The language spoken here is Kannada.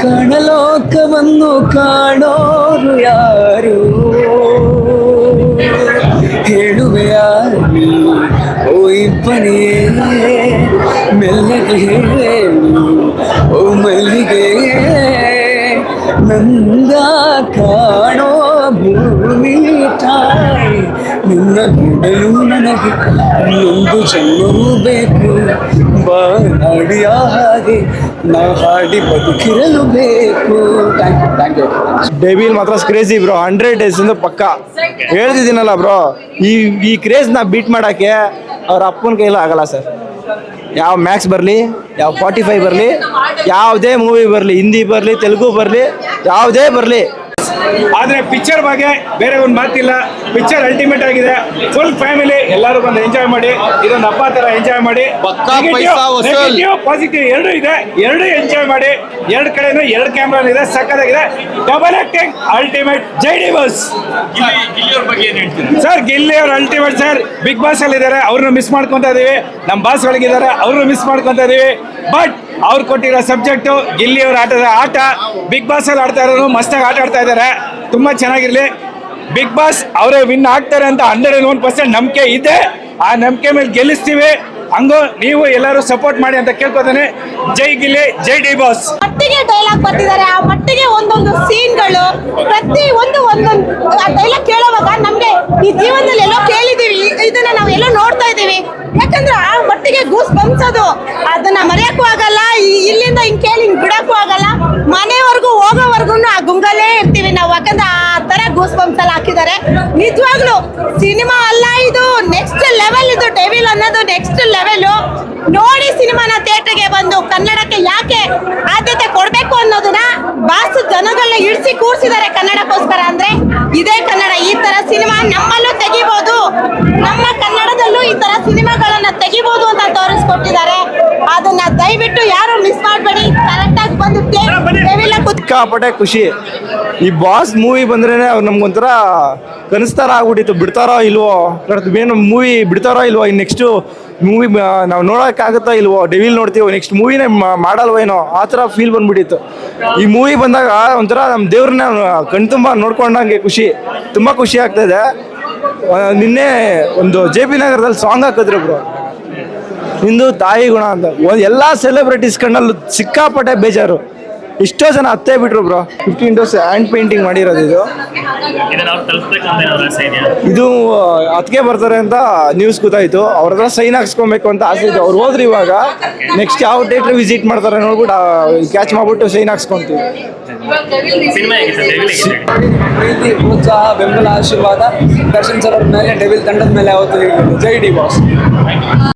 ಕಾಣಲೋಕವನ್ನು ಕಾಣೋರು ಯಾರು ಹೇಳುವೆಯ ಓ ಇಬ್ಬನಿಯೇ ಮೆಲ್ಲಗೆ ಹೇಳು ಓ ಮಲ್ಲಿಗೆ ನಂದ ಕಾಣೋ ಭೂಮಿ ತಾಯಿ ನಿನ್ನ ನೋಡಲು ನನಗೆ ಒಂದು ಜನ್ಮವೂ ಬೇಕು ಬಾಡಿಯ ಹಾಗೆ ನಾ ಹಾಡಿ ಬದುಕಿರಲು ಬೇಕು. Thank you. ಡೆವಿಲ್ ಮಾತ್ರ ಕ್ರೇಜಿ ಬ್ರೋ, 100 days ಪಕ್ಕ ಹೇಳ್ತಿದ್ದೀನಲ್ಲ ಬ್ರೋ. ಈ ಕ್ರೇಜ್ನ ಬೀಟ್ ಮಾಡೋಕ್ಕೆ ಅವ್ರ ಅಪ್ಪನ ಕೈಲಿ ಆಗಲ್ಲ ಸರ್. ಯಾವ ಮ್ಯಾಕ್ಸ್ ಬರಲಿ, ಯಾವ 45 ಬರಲಿ, ಯಾವುದೇ ಮೂವಿ ಬರಲಿ, ಹಿಂದಿ ಬರಲಿ, ತೆಲುಗು ಬರಲಿ, ಯಾವುದೇ ಬರಲಿ, ಆದರೆ ಪಿಕ್ಚರ್ ಬಗ್ಗೆ ಬೇರೆ ಒಂದು ಮಾತಿಲ್ಲ. ಪಿಕ್ಚರ್ ಅಲ್ಟಿಮೇಟ್ ಆಗಿದೆ. ಫುಲ್ ಫ್ಯಾಮಿಲಿ ಎಲ್ಲರೂ ಬಂದು ಎಂಜಾಯ್ ಮಾಡಿ, ಇದೊಂದು ಹಬ್ಬ ಥರ ಎಂಜಾಯ್ ಮಾಡಿ. ಪಾಸಿಟಿವ್ ಎರಡು ಇದೆ, ಎರಡು ಎಂಜಾಯ್ ಮಾಡಿ. ಎರಡು ಕಡೆನೂ ಎರಡು ಕ್ಯಾಮ್ರಾ ಇದೆ, ಸಕ್ಕತ್ತಾಗಿದೆ. Double acting ultimate. ಜೈ ಡಿ ಬಾಸ್ ಸರ್. ಗಿಲ್ಲಿ ಅವ್ರು ಅಲ್ಟಿಮೇಟ್ ಸರ್. ಬಿಗ್ ಬಾಸ್ ಅಲ್ಲಿ ಇದ್ದಾರೆ, ಅವ್ರನ್ನ ಮಿಸ್ ಮಾಡ್ಕೊತಾ ಇದೀವಿ. ನಮ್ಮ ಬಾಸ್ಗಳಿಗಿದ್ದಾರೆ, ಅವ್ರನ್ನ ಮಿಸ್ ಮಾಡ್ಕೊತಾ ಇದೀವಿ. ಬಟ್ ಅವ್ರು ಕೊಟ್ಟಿರೋ ಸಬ್ಜೆಕ್ಟು, ಗಿಲ್ಲಿ ಅವ್ರ ಆಟ ಬಿಗ್ ಬಾಸ್ ಅಲ್ಲಿ ಆಡ್ತಾ ಇರೋರು ಮಸ್ತಾಗಿ ಆಟ ಆಡ್ತಾ ಇದ್ದಾರೆ. ತುಂಬಾ ಚೆನ್ನಾಗಿರ್ಲಿ. ಬಿಗ್ ಬಾಸ್ ಅವರೇ ವಿನ್ ಆಗ್ತಾರೆ ಅಂತ 101% ನಂಬಿಕೆ ಇದೆ. ಆ ನಂಬಿಕೆ ಮೇಲೆ ಗೆಲ್ಲಿಸ್ತೀವಿ. ಹಂಗೋ ನೀವು ಎಲ್ಲರೂ ಸಪೋರ್ಟ್ ಮಾಡಿ ಅಂತ ಕೇಳ್ಕೊತಾನೆ. ಜೈ ಗಿಲ್ಲಿ, ಜೈ ಡಿ ಬಾಸ್. ಮಟ್ಟಿಗೆ ಡೈಲಾಗ್ ಬರ್ತಿದ್ದಾರೆ, ಆ ಮಟ್ಟಿಗೆ ಒಂದೊಂದು ಸೀನ್ಗಳು, ಪ್ರತಿ ಒಂದೊಂದು ಡೈಲಾಗ್ ಕೇಳುವಾಗ ನಮ್ಗೆ ಈ ಜೀವನದಲ್ಲಿ ಎಲ್ಲೋ ಕೇಳಿದೀವಿ, ಇದನ್ನ ನಾವ್ ಎಲ್ಲೋ ನೋಡ್ತಾ ಇದೀವಿ. ಯಾಕಂದ್ರೆ ಆ ಮಟ್ಟಿಗೆ ಗೂಸ್ ಬಂಸೋದು ಅದನ್ನ ಮರೆಯಕ್ಕೂ ಆಗಲ್ಲ. ಇಲ್ಲಿಂದ ಹಿಂಗ್ ಕೇಳಿ ಹಿಂಗ್ ಬಿಡಕ್ಕೂ ಆಗಲ್ಲ. ಮನೆವರೆಗೂ ಹೋಗೋವರೆಗೂ ಆ ಗುಂಗಲ್ಲೇ ಇರ್ತೀವಿ ನಾವು. ಯಾಕಂದ್ರೆ ಆ ತರ ಗೂಸ್ ಬಂಸಲ್ಲಿ ಹಾಕಿದ್ದಾರೆ. ನಿಜವಾಗ್ಲು ಸಿನಿಮಾ ಅಲ್ಲ, ಇದು ನೆಕ್ಸ್ಟ್ ಲೆವೆಲ್. ಇದು ಡೆವಿಲ್ ಅನ್ನೋದು ನೆಕ್ಸ್ಟ್ ಲೆವೆಲ್. ನೋಡಿ ಸಿನಿಮಾನ ಥಿಯೇಟರ್ಗೆ ಬಂದು ಕನ್ನಡಕ್ಕೆ ಯಾಕೆ ಆದ್ಯತೆ ಕೊಡ್ಬೇಕು ಅನ್ನೋದನ್ನ ಬಾಸು ಜನಗಳನ್ನ ಇಳಿಸಿ ಕೂರ್ಸಿದ್ದಾರೆ ಕನ್ನಡಕ್ಕೋಸ್ಕರ. ಅಂದ್ರೆ ಇದೇ ಕನ್ನಡ, ಈ ತರ ಸಿನಿಮಾ ನಮ್ಮಲ್ಲೂ ತೆಗಿಬಹುದು, ನಮ್ಮ ಕನ್ನಡದಲ್ಲೂ ಈ ತರ ಸಿನಿಮಾಗಳನ್ನ ತೆಗಿಬಹುದು ಅಂತ ತೋರಿಸ್ಕೊಟ್ಟಿದ್ದಾರೆ. ಅದನ್ನ ದಯವಿಟ್ಟು ಯಾರು ಮಿಸ್ ಮಾಡಬೇಡಿ. ಕರೆಕ್ಟ್ ಆಗಿ ಬಂದು ಸಿಕ್ಕಾಪಟ್ಟೆ ಖುಷಿ. ಈ ಬಾಸ್ ಮೂವಿ ಬಂದ್ರೇನೆ ಅವ್ರು ನಮ್ಗೊಂಥರ ಕನಸ್ತಾರ ಆಗ್ಬಿಟ್ಟಿತ್ತು. ಬಿಡ್ತಾರೋ ಇಲ್ವೋ, ಏನು ಮೂವಿ ಬಿಡ್ತಾರೋ ಇಲ್ವೋ, ಇನ್ನು ನೆಕ್ಸ್ಟು ಮೂವಿ ನಾವು ನೋಡೋಕ್ಕಾಗುತ್ತಾ ಇಲ್ವೋ, ಡೆವಿಲ್ ನೋಡ್ತೀವೋ, ನೆಕ್ಸ್ಟ್ ಮೂವಿನೇ ಮಾಡಲ್ವೋ ಏನೋ, ಆ ಥರ ಫೀಲ್ ಬಂದ್ಬಿಟ್ಟಿತ್ತು. ಈ ಮೂವಿ ಬಂದಾಗ ಒಂಥರ ನಮ್ಮ ದೇವ್ರನ್ನ ಕಣ್ತುಂಬ ನೋಡ್ಕೊಂಡಂಗೆ ಖುಷಿ, ತುಂಬ ಖುಷಿ ಆಗ್ತಾಯಿದೆ. ನಿನ್ನೆ ಒಂದು JP ನಗರದಲ್ಲಿ ಸಾಂಗ್ ಹಾಕಿದ್ರು ಬ್ರೋ, ಇಂದು ತಾಯಿ ಗುಣ ಅಂತ. ಎಲ್ಲ ಸೆಲೆಬ್ರಿಟೀಸ್ ಕಣ್ಣಲ್ಲೂ ಸಿಕ್ಕಾಪಟ್ಟೆ ಬೇಜಾರು. ಎಷ್ಟೋ ಜನ ಹತ್ತೇ ಬಿಟ್ರು ಬ್ರೋ. 15 days ಹ್ಯಾಂಡ್ ಪೇಂಟಿಂಗ್ ಮಾಡಿರೋದು ಇದು. ಅದಕ್ಕೆ ಬರ್ತಾರೆ ಅಂತ ನ್ಯೂಸ್ ಗೊತ್ತಾಯ್ತು. ಅವ್ರ ಹತ್ರ ಸೈನ್ ಹಾಕ್ಸ್ಕೊಬೇಕು ಅಂತ ಆಸೆ ಇತ್ತು. ಅವ್ರು ಹೋದ್ರಿ ಇವಾಗ. ನೆಕ್ಸ್ಟ್ ಯಾವ ಥಿಯೇಟರ್ ವಿಸಿಟ್ ಮಾಡ್ತಾರೆ ನೋಡ್ಬಿಟ್ಟು ಕ್ಯಾಚ್ ಮಾಡ್ಬಿಟ್ಟು ಸೈನ್ ಹಾಕ್ಸ್ಕೊಂತೀವಿ. ಪ್ರೀತಿ, ಪ್ರೋತ್ಸಾಹ, ಬೆಂಬಲ, ಆಶೀರ್ವಾದ ದರ್ಶನ್ ಸರ್ ಅವ್ರ ಮೇಲೆ, ಡೆವಿಲ್ ತಂಡದ ಮೇಲೆ ಯಾವತ್ತು ಜೈ ಡಿ ಬಾಸ್.